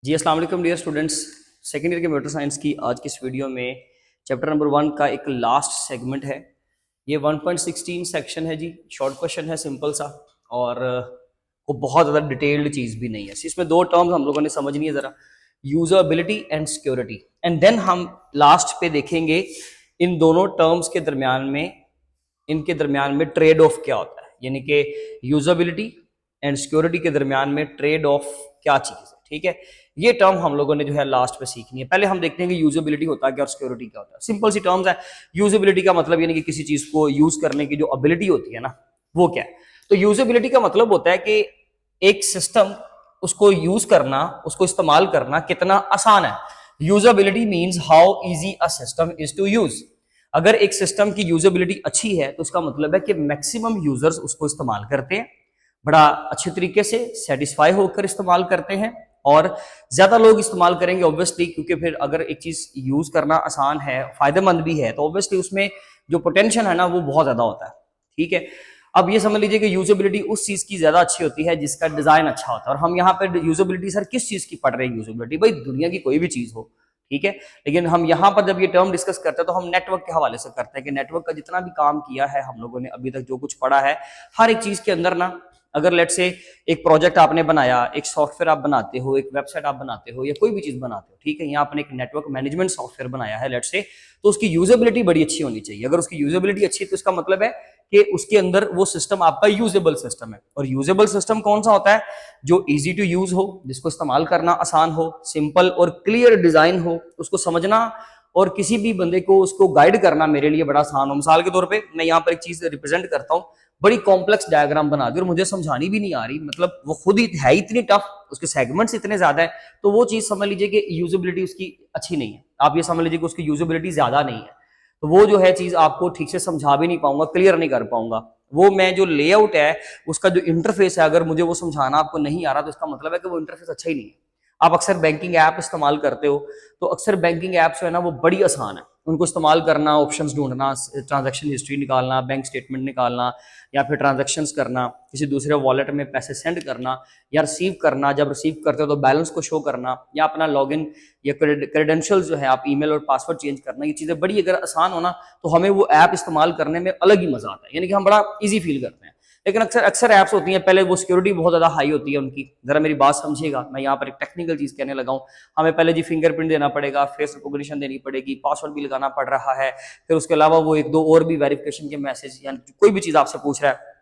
जी अस्सलाम वालेकुम dear students. Second year के कंप्यूटर साइंस की आज की इस वीडियो में चैप्टर नंबर 1 का एक लास्ट सेगमेंट है। ये 1.16 सेक्शन है जी, शॉर्ट क्वेश्चन है सिंपल सा, और वो बहुत ज़्यादा डिटेल्ड चीज़ भी नहीं है। इसमें दो टर्म्स हम लोगों ने समझनी है ज़रा, usability and security, and then हम लास्ट पे देखेंगे इन दोनों टर्म्स के दरमियान में, इनके दरमियान में ट्रेड ऑफ क्या होता है, यानी कि यूजबिलिटी एंड सिक्योरिटी के दरमियान में ट्रेड ऑफ क्या चीज़ है। ठीक है, ये टर्म हम लोगों ने जो है लास्ट पे सीखनी है। पहले हम देखते हैं कि यूजेबिलिटी होता है क्या और सिक्योरिटी क्या होता है। सिंपल सी टर्म्स है। यूजेबिलिटी का मतलब यानी कि किसी चीज को यूज करने की जो एबिलिटी होती है ना, वो क्या है। तो यूजेबिलिटी का मतलब होता है कि एक सिस्टम, उसको यूज करना, उसको इस्तेमाल करना कितना आसान है। Usability means how easy a system is to use. अगर एक सिस्टम की यूजेबिलिटी अच्छी है तो उसका मतलब है कि मैक्सिमम यूजर्स उसको इस्तेमाल करते हैं, बड़ा अच्छे तरीके से सेटिस्फाई होकर इस्तेमाल करते हैं, और ज्यादा लोग इस्तेमाल करेंगे ऑब्वियसली, क्योंकि फिर अगर एक चीज यूज करना आसान है, फायदेमंद भी है, तो ऑब्वियसली उसमें जो पोटेंशियल है ना वो बहुत ज्यादा होता है। ठीक है, अब ये समझ लीजिए कि यूजेबिलिटी उस चीज की ज्यादा अच्छी होती है जिसका डिजाइन अच्छा होता है। और हम यहाँ पे यूजेबिलिटी सर किस चीज की पढ़ रहे हैं? यूजेबिलिटी भाई दुनिया की कोई भी चीज हो, ठीक है, लेकिन हम यहाँ पर जब ये टर्म डिस्कस करते हैं तो हम नेटवर्क के हवाले से करते हैं कि नेटवर्क का जितना भी काम किया है हम लोगों ने अभी तक, जो कुछ पढ़ा है, हर एक चीज के अंदर ना, अगर लेट से एक प्रोजेक्ट आपने बनाया, एक सॉफ्टवेयर आप बनाते हो, एक वेबसाइट आप बनाते हो, या कोई भी चीज बनाते हो, ठीक है, यहाँ आपने एक नेटवर्क मैनेजमेंट सॉफ्टवेयर बनाया है लेट से, तो उसकी यूजेबिलिटी बड़ी अच्छी होनी चाहिए। अगर उसकी यूजेबिलिटी अच्छी है तो इसका मतलब है कि उसके अंदर वो सिस्टम आपका यूजेबल सिस्टम है। और यूजेबल सिस्टम कौन सा होता है? जो इजी टू यूज हो, जिसको इस्तेमाल करना आसान हो, सिंपल और क्लियर डिजाइन हो, उसको समझना और किसी भी बंदे को उसको गाइड करना मेरे लिए बड़ा आसान हो। मिसाल के तौर पे मैं यहाँ पर एक चीज रिप्रेजेंट करता हूँ, बड़ी कॉम्प्लेक्स डायग्राम बना दी और मुझे समझानी भी नहीं आ रही, मतलब वो खुद ही है इतनी टफ, उसके सेगमेंट्स इतने ज्यादा है, तो वो चीज समझ लीजिए कि यूजेबिलिटी उसकी अच्छी नहीं है। आप ये समझ लीजिए कि उसकी यूजेबिलिटी ज्यादा नहीं है, तो वो जो है चीज आपको ठीक से समझा भी नहीं पाऊंगा, क्लियर नहीं कर पाऊंगा। वो मैं जो लेआउट है, उसका जो इंटरफेस है, अगर मुझे वो समझाना आपको नहीं आ रहा तो इसका मतलब है कि वो इंटरफेस अच्छा ही नहीं है। आप अक्सर बैंकिंग ऐप इस्तेमाल करते हो, तो अक्सर बैंकिंग ऐप जो है ना वो बड़ी आसान है, उनको इस्तेमाल करना, ऑप्शंस ढूंढना, ट्रांजैक्शन हिस्ट्री निकालना, बैंक स्टेटमेंट निकालना, या फिर ट्रांजैक्शंस करना, किसी दूसरे वॉलेट में पैसे सेंड करना या रिसीव करना, जब रिसीव करते हो तो बैलेंस को शो करना, या अपना लॉगिन या क्रेडेंशियल्स जो है आप ईमेल और पासवर्ड चेंज करना, ये चीजें बड़ी अगर आसान हो ना तो हमें वो ऐप इस्तेमाल करने में अलग ही मजा आता है, यानी कि हम बड़ा ईजी फील करते हैं। लेकिन अक्सर अक्सर ऐप्स होती हैं, पहले वो सिक्योरिटी बहुत ज्यादा हाई होती है उनकी। जरा मेरी बात समझिएगा, मैं यहाँ पर एक टेक्निकल चीज कहने लगा हूँ। हमें पहले जी फिंगरप्रिंट देना पड़ेगा, फेस रिकॉग्निशन देनी पड़ेगी, पासवर्ड भी लगाना पड़ रहा है, फिर उसके अलावा वो एक दो और भी वेरिफिकेशन के मैसेज, यानी कोई भी चीज आपसे पूछ रहा है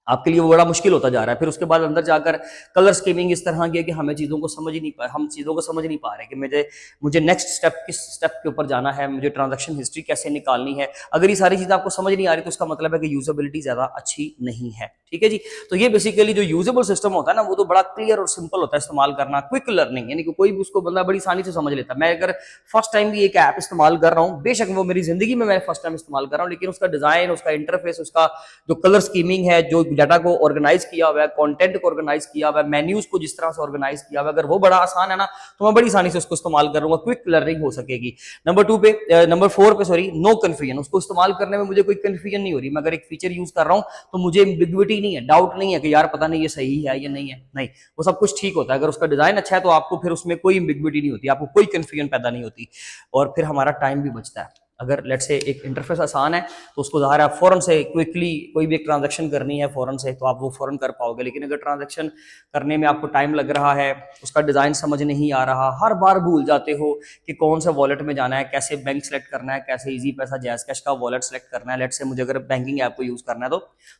आपके लिए वो बड़ा मुश्किल होता जा रहा है। फिर उसके बाद अंदर जाकर कलर स्कीमिंग इस तरह की है कि हमें चीज़ों को समझ ही नहीं पा हम चीज़ों को समझ नहीं पा रहे कि मुझे नेक्स्ट स्टेप किस स्टेप के ऊपर जाना है, मुझे ट्रांजैक्शन हिस्ट्री कैसे निकालनी है। अगर ये सारी चीज़ें आपको समझ नहीं आ रही तो उसका मतलब है कि यूजेबिलिटी ज़्यादा अच्छी नहीं है। ठीक है जी, तो ये बेसिकली जो यूजेबल सिस्टम होता है ना वो तो बड़ा क्लियर और सिंपल होता है इस्तेमाल करना, क्विक लर्निंग, यानी कि कोई भी उसको बंदा बड़ी आसानी से समझ लेता है। मैं अगर फर्स्ट टाइम भी एक ऐप इस्तेमाल कर रहा हूँ, बेशक वो मेरी जिंदगी में मैं फर्स्ट टाइम इस्तेमाल कर रहा हूँ, लेकिन उसका डिजाइन, उसका इंटरफेस, उसका जो कलर स्कीमिंग है, जो डाटा को ऑर्गेनाइज किया हुआ है, कंटेंट को ऑर्गेनाइज किया हुआ है, मेन्यूज को जिस तरह से ऑर्गेनाइज किया हुआ है, अगर वो बड़ा आसान है ना तो मैं बड़ी आसानी से उसको इस्तेमाल करूंगा, क्विक लर्निंग हो सकेगी। नंबर 4 पे सॉरी, नो कंफ्यूजन, उसको इस्तेमाल करने में मुझे कोई कंफ्यूजन नहीं हो रही। मैं अगर एक फीचर यूज कर रहा हूं तो मुझे एम्बिग्विटी नहीं है, डाउट नहीं है कि यार पता नहीं ये सही है या नहीं है, नहीं, वो सब कुछ ठीक होता है। अगर उसका डिजाइन अच्छा है तो आपको फिर उसमें कोई एम्बिग्विटी नहीं होती, आपको कोई कंफ्यूजन पैदा नहीं होती, और फिर हमारा टाइम भी बचता है। अगर लेट से एक इंटरफेस आसान है तो उसको ज़ाहिर है आप फौरन से क्विकली कोई भी एक ट्रांजैक्शन करनी है फौरन से तो आप वो फौरन कर पाओगे। लेकिन अगर ट्रांजैक्शन करने में आपको टाइम लग रहा है, उसका डिज़ाइन समझ नहीं आ रहा, हर बार भूल जाते हो कि कौन सा वॉलेट में जाना है, कैसे बैंक सेलेक्ट करना है, कैसे इजी पैसा जैज कैश का वॉलेट सेलेक्ट करना है, लेट से मुझे अगर बैंकिंग ऐप को यूज़ करना है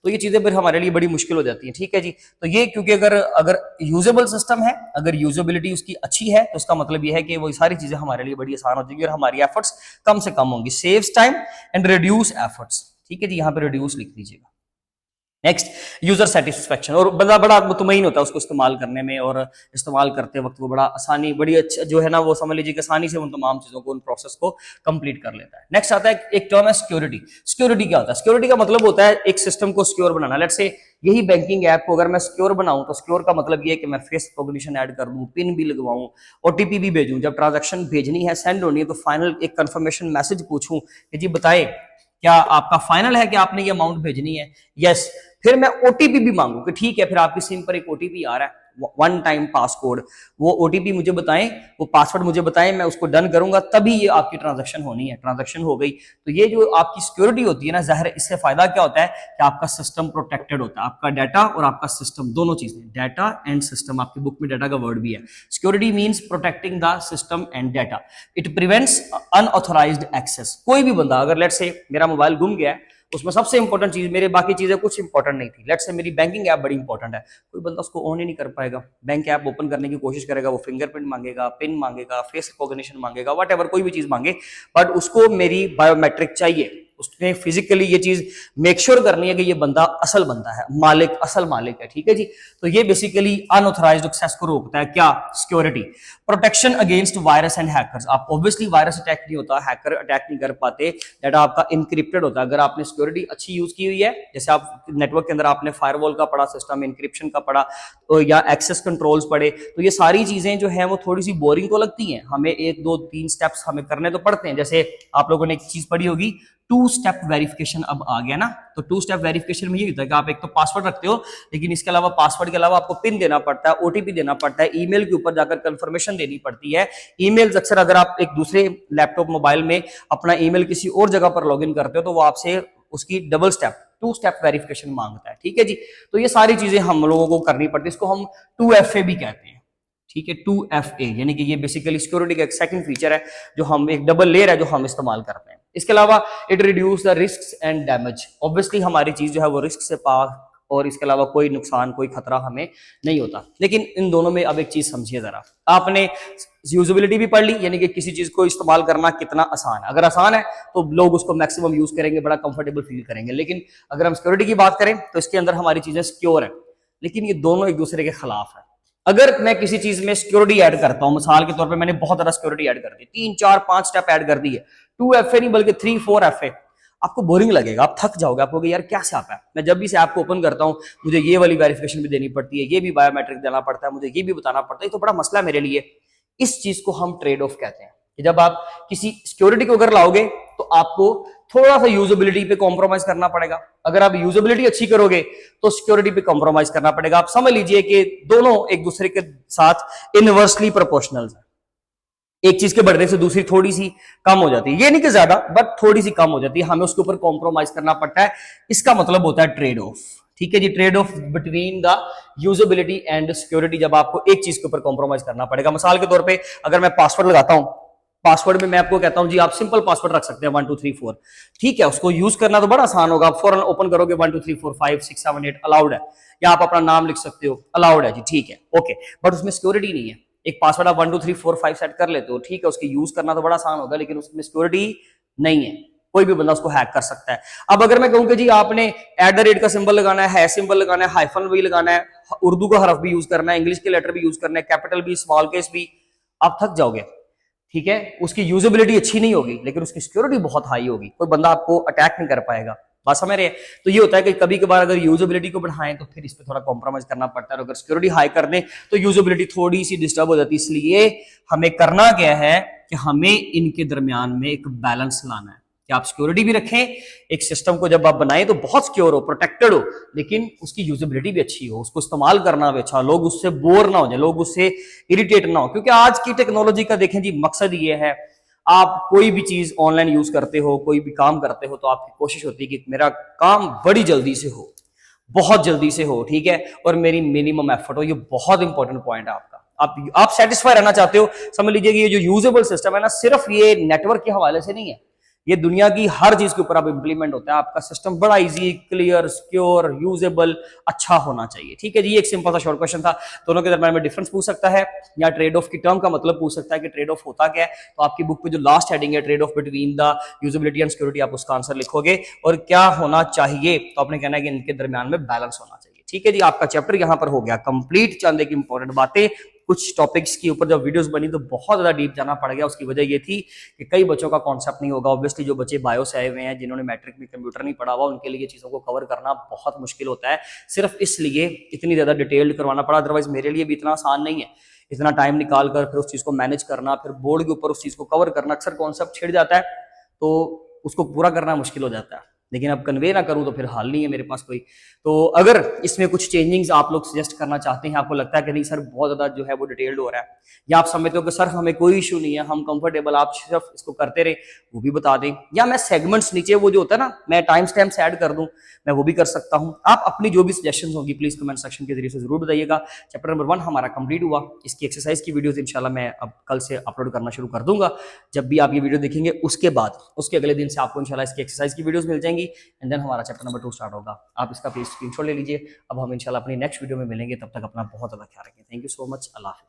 तो ये चीज़ें फिर हमारे लिए बड़ी मुश्किल हो जाती हैं। ठीक है जी, तो ये क्योंकि अगर अगर यूजेबल सिस्टम है, अगर यूजेबिलिटी उसकी अच्छी है तो उसका मतलब ये है कि वो सारी चीज़ें हमारे लिए बड़ी आसान हो जाएंगी और हमारी एफर्ट्स कम से कम होंगी, saves time and reduce efforts. ठीक है जी, यहाँ पे रिड्यूस लिख दीजिएगा। नेक्स्ट, यूजर सेटिस्फेक्शन, और बंदा बड़ा मुतमईन होता है उसको इस्तेमाल करने में, और इस्तेमाल करते वक्त वो बड़ा आसानी, बड़ी अच्छा जो है ना वो समझ लीजिए कि आसानी से उन तमाम चीजों को, उन प्रोसेस को कंप्लीट कर लेता है। नेक्स्ट आता है एक टर्म है सिक्योरिटी। सिक्योरिटी क्या होता है? सिक्योरिटी का मतलब होता है एक सिस्टम को सिक्योर बनाना। लेट्स से यही बैंकिंग ऐप को अगर मैं सिक्योर बनाऊं तो सिक्योर का मतलब ये है कि मैं फेस रिकॉग्निशन ऐड कर दूं, पिन भी लगवाऊं, ओटीपी भी भेजूं, जब ट्रांजैक्शन भेजनी है, सेंड होनी है, तो फाइनल एक कंफर्मेशन मैसेज पूछूं कि जी बताएं क्या आपका फाइनल है कि आपने ये अमाउंट भेजनी है, यस, फिर मैं ओटीपी भी मांगू कि ठीक है, फिर आपकी सिम पर एक ओटीपी आ रहा है, वन टाइम पासकोड, वो ओटीपी मुझे बताएं, वो पासवर्ड मुझे बताएं, मैं उसको डन करूंगा तभी ये आपकी ट्रांजैक्शन होनी है। ट्रांजैक्शन हो गई तो ये जो आपकी सिक्योरिटी होती है ना, जाहिर इससे फायदा क्या होता है कि आपका सिस्टम प्रोटेक्टेड होता है, आपका डाटा और आपका सिस्टम दोनों चीजें, डाटा एंड सिस्टम, आपकी बुक में डाटा का वर्ड भी है। Security means protecting the system and data, it prevents unauthorized access. कोई भी बंदा, अगर लेट्स से मेरा मोबाइल गुम गया है, उसमें सबसे इंपॉर्टेंट चीज, मेरे बाकी चीजें कुछ इंपॉर्टेंट नहीं थी, लेट्स से मेरी बैंकिंग ऐप बड़ी इंपॉर्टेंट है, कोई बंदा उसको ऑन ही नहीं कर पाएगा। बैंक ऐप ओपन करने की कोशिश करेगा, वो फिंगरप्रिंट मांगेगा, पिन मांगेगा, फेस रिकॉग्निशन मांगेगा, व्हाटएवर कोई भी चीज मांगे, बट उसको मेरी बायोमेट्रिक चाहिए, उसने फिजिकली ये चीज मेक श्योर करनी है कि ये बंदा असल बंदा है, मालिक असल मालिक है, ठीक है जी। तो ये बेसिकली अनऑथराइज्ड एक्सेस को रोकता है, क्या, security. Protection against virus and hackers, आप ऑब्वियसली वायरस अटैक नहीं होता, हैकर अटैक नहीं कर पाते, डाटा आपका इनक्रिप्टेड होता है। अगर आपने सिक्योरिटी अच्छी यूज की हुई है, जैसे आप नेटवर्क के अंदर आपने फायरवॉल का पढ़ा, सिस्टम इंक्रिप्शन का पढ़ा, तो या एक्सेस कंट्रोल्स पढ़े, तो ये सारी चीजें जो है वो थोड़ी सी बोरिंग तो लगती हैं, हमें 1 2 3 स्टेप्स हमें करने तो पड़ते हैं। जैसे आप लोगों ने एक चीज पढ़ी होगी, 2 स्टेप वेरिफिकेशन अब आ गया ना, तो 2 स्टेप वेरिफिकेशन में ये होता है कि आप एक तो पासवर्ड रखते हो, लेकिन इसके अलावा पासवर्ड के अलावा आपको पिन देना पड़ता है, ओटीपी देना पड़ता है, ईमेल के ऊपर जाकर कंफर्मेशन देनी पड़ती है। ईमेल्स अक्सर अगर आप एक दूसरे लैपटॉप मोबाइल में अपना ईमेल किसी और जगह पर लॉगिन करते हो तो वो आपसे उसकी डबल स्टेप 2 स्टेप वेरिफिकेशन मांगता है, ठीक है जी। तो ये सारी चीजें हम लोगों को करनी पड़ती है, इसको हम 2FA भी कहते हैं, ठीक है, 2FA, यानी कि ये बेसिकली सिक्योरिटी का एक सेकंड फीचर है, जो हम एक डबल लेयर है जो हम इस्तेमाल करते हैं। इसके अलावा it reduce the risk and damage, obviously हमारी चीज जो है वो रिस्क से पार, और इसके अलावा कोई नुकसान कोई खतरा हमें नहीं होता। लेकिन इन दोनों में अब एक चीज समझिए जरा, आपने यूजेबिलिटी भी पढ़ ली, यानी कि किसी चीज को इस्तेमाल करना कितना आसान है। अगर आसान है तो लोग उसको मैक्सिमम यूज करेंगे, बड़ा कंफर्टेबल फील करेंगे। लेकिन अगर हम सिक्योरिटी की बात करें तो इसके अंदर हमारी चीजें सिक्योर है, लेकिन ये दोनों एक दूसरे के खिलाफ है। अगर मैं किसी चीज में सिक्योरिटी ऐड करता हूं, मिसाल के तौर पे मैंने बहुत ज्यादा सिक्योरिटी ऐड कर दी, 3 4 5 स्टेप ऐड कर दी है, 2FA नहीं बल्कि 3 4FA, आपको बोरिंग लगेगा, आप थक जाओगे, आपको यार क्या से ऐप है, मैं जब भी इस ऐप को ओपन करता हूं मुझे ये वाली वेरिफिकेशन भी देनी पड़ती है, ये भी बायोमेट्रिक देना पड़ता है, मुझे ये भी बताना पड़ता है, तो बड़ा मसला है मेरे लिए। इस चीज को हम ट्रेड ऑफ कहते हैं कि जब आप किसी सिक्योरिटी को अगर लाओगे तो आपको थोड़ा सा यूजेबिलिटी पे कॉम्प्रोमाइज करना पड़ेगा। अगर आप यूजेबिलिटी अच्छी करोगे तो सिक्योरिटी पे कॉम्प्रोमाइज करना पड़ेगा। आप समझ लीजिए कि दोनों एक दूसरे के साथ इनवर्सली प्रोपोर्शनल है, एक चीज के बढ़ने से दूसरी थोड़ी सी कम हो जाती है, ये नहीं कि ज्यादा, बट थोड़ी सी कम हो जाती है, हमें उसके ऊपर कॉम्प्रोमाइज करना पड़ता है। इसका मतलब होता है ट्रेड ऑफ, ठीक है जी, trade off between the usability and security, जब आपको एक चीज के ऊपर कॉम्प्रोमाइज करना पड़ेगा। मिसाल के तौर पे अगर मैं पासवर्ड लगाता हूं, पासवर्ड में मैं आपको कहता हूं जी आप सिंपल पासवर्ड रख सकते हैं 1 2 3 4, ठीक है, उसको यूज करना तो बड़ा आसान होगा, आप फौरन ओपन करोगे 1 2 3 4 5 6 7 8 अलाउड है, या आप अपना नाम लिख सकते हो, अलाउड है जी, ठीक है, ओके, बट उसमें सिक्योरिटी नहीं है। एक पासवर्ड आप 1 2 3 4 5 सेट कर लेते हो, ठीक है, उसकी यूज करना तो बड़ा आसान होगा, लेकिन उसमें सिक्योरिटी नहीं है, कोई भी बंदा उसको हैक कर सकता है। अब अगर मैं कहूं कि जी आपने @ का सिंबल लगाना है सिंबल लगाना है, हाइफन भी लगाना है, उर्दू का हरफ भी यूज करना है, इंग्लिश के लेटर भी यूज करना है, कैपिटल भी स्मॉल केस भी, आप थक जाओगे, ठीक है, उसकी यूजेबिलिटी अच्छी नहीं होगी लेकिन उसकी सिक्योरिटी बहुत हाई होगी, कोई बंदा आपको अटैक नहीं कर पाएगा, बात समझ रहे हैं। तो ये होता है कि कभी कभार अगर यूजेबिलिटी को बढ़ाएं तो फिर इस पे थोड़ा कॉम्प्रोमाइज करना पड़ता है, और अगर सिक्योरिटी हाई कर दें तो यूजेबिलिटी थोड़ी सी डिस्टर्ब हो जाती है। इसलिए हमें करना क्या है कि हमें इनके दरमियान में एक बैलेंस लाना है कि आप सिक्योरिटी भी रखें, एक सिस्टम को जब आप बनाएं तो बहुत सिक्योर हो, प्रोटेक्टेड हो, लेकिन उसकी यूजेबिलिटी भी अच्छी हो, उसको इस्तेमाल करना भी अच्छा, लोग उससे बोर ना हो जाए, लोग उससे इरिटेट ना हो। क्योंकि आज की टेक्नोलॉजी का देखें जी मकसद ये है, आप कोई भी चीज ऑनलाइन यूज करते हो, कोई भी काम करते हो, तो आपकी कोशिश होती है कि मेरा काम बड़ी जल्दी से हो, बहुत जल्दी से हो, ठीक है, और मेरी मिनिमम एफर्ट हो। ये बहुत इंपॉर्टेंट पॉइंट है आपका, आप सेटिस्फाई रहना चाहते हो। समझ लीजिए कि ये जो यूजेबल सिस्टम है ना, सिर्फ ये नेटवर्क के हवाले से नहीं है, ये दुनिया की हर चीज के ऊपर अब इंप्लीमेंट होता है। आपका सिस्टम बड़ा इजी, क्लियर, सिक्योर, यूजेबल, अच्छा होना चाहिए, ठीक है जी। एक सिंपल सा शॉर्ट क्वेश्चन था, दोनों के दरम्यान में डिफरेंस पूछ सकता है, या ट्रेड ऑफ की टर्म का मतलब पूछ सकता है कि ट्रेड ऑफ होता क्या है। तो आपकी बुक पे जो लास्ट हेडिंग है trade off between the usability and security, आप उसका आंसर लिखोगे, और क्या होना चाहिए तो आपने कहना है कि इनके दरम्यान में बैलेंस होना चाहिए, ठीक है जी। आपका चैप्टर यहां पर हो गया कंप्लीट। चंद एक इंपॉर्टेंट बातें, कुछ टॉपिक्स के ऊपर जब वीडियोस बनी तो बहुत ज्यादा डीप जाना पड़ गया। उसकी वजह ये थी कि कई बच्चों का कॉन्सेप्ट नहीं होगा। ऑब्वियसली जो बच्चे बायो से आए हुए हैं, जिन्होंने मैट्रिक में कंप्यूटर नहीं पढ़ा हुआ, उनके लिए चीजों को कवर करना बहुत मुश्किल होता है। सिर्फ इसलिए इतनी ज्यादा डिटेल्ड करवाना पड़ा, अदरवाइज मेरे लिए भी इतना आसान नहीं है, इतना टाइम निकाल कर फिर उस चीज को मैनेज करना, फिर बोर्ड के ऊपर उस चीज को कवर करना। अक्सर कॉन्सेप्ट छिड़ जाता है तो उसको पूरा करना मुश्किल हो जाता है। लेकिन अब कन्वे ना करूँ तो फिर हाल नहीं है मेरे पास कोई। तो अगर इसमें कुछ चेंजिंग्स आप लोग सजेस्ट करना चाहते हैं, आपको लगता है कि नहीं सर बहुत ज़्यादा जो है वो डिटेल्ड हो रहा है, या आप समझते हो कि सर हमें कोई इशू नहीं है, हम कंफर्टेबल, आप सिर्फ इसको करते रहे, वो भी बता दें। या मैं सेगमेंट्स नीचे वो जो होता है ना, मैं टाइम स्टैम्प्स ऐड कर दूं, मैं वो भी कर सकता हूं। आप अपनी जो भी सजेशंस होंगी प्लीज कमेंट सेक्शन के जरिए से जरूर बताइएगा। चैप्टर नंबर 1 हमारा कंप्लीट हुआ। इसकी एक्सरसाइज की वीडियोस इंशाल्लाह मैं अब कल से अपलोड करना शुरू कर दूंगा। जब भी आप ये वीडियो देखेंगे उसके बाद उसके अगले दिन से आपको इंशाल्लाह इसकी एक्सरसाइज की वीडियोस मिल जाएंगी, एंड देन हमारा चैप्टर नंबर 2 स्टार्ट होगा। आप इसका प्लीज स्क्रीनशॉट ले लीजिए। अब हम इंशाल्लाह अपनी नेक्स्ट वीडियो में मिलेंगे, तब तक अपना बहुत ज़्यादा ख्याल रखें। Thank you so much. अल्लाह हाफिज़।